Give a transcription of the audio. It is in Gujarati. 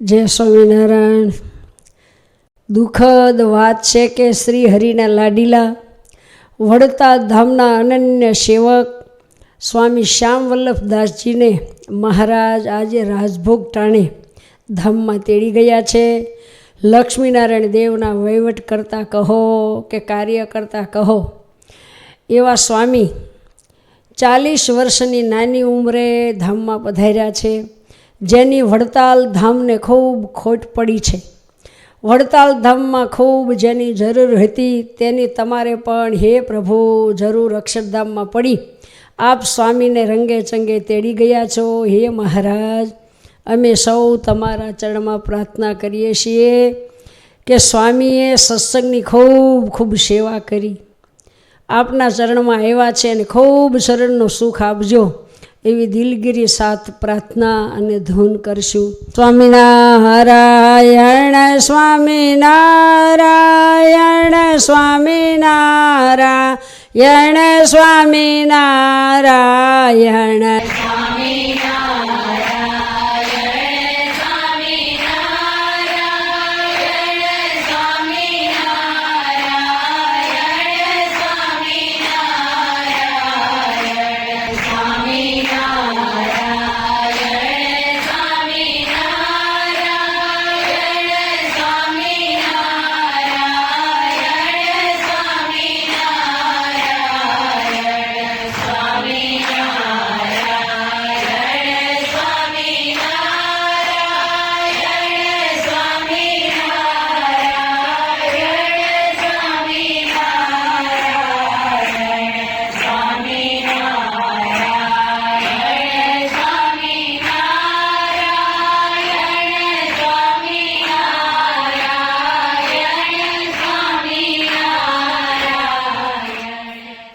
જય સ્વામિનારાયણ. દુઃખદ વાત છે કે શ્રી હરિના લાડીલા વડતાલ ધામના અનન્ય સેવક સ્વામી શ્યામ વલ્લભદાસજીને મહારાજ આજે રાજભોગ ટાણે ધામમાં તેડી ગયા છે. લક્ષ્મીનારાયણ દેવના વહીવટ કરતા કહો કે કાર્ય કરતા કહો એવા સ્વામી 40 વર્ષની નાની ઉંમરે ધામમાં પધાર્યા છે, જેની વડતાલ ધામને ખૂબ ખોટ પડી છે. વડતાલ ધામમાં ખૂબ જેની જરૂર હતી તેની તમારે પણ હે પ્રભુ જરૂર અક્ષરધામમાં પડી. આપ સ્વામીને રંગે ચંગે તેડી ગયા છો. હે મહારાજ, અમે સૌ તમારા ચરણમાં પ્રાર્થના કરીએ છીએ કે સ્વામીએ સત્સંગની ખૂબ ખૂબ સેવા કરી, આપના ચરણમાં આવ્યા છે અને ખૂબ શરણનું સુખ આપજો એવી દિલગીરી સાથ પ્રાર્થના અને ધૂન કરશું. સ્વામિનારાયણ સ્વામિનારાયણ સ્વામિનારાયણ સ્વામિનારાયણ સ્વામિનારાયણ.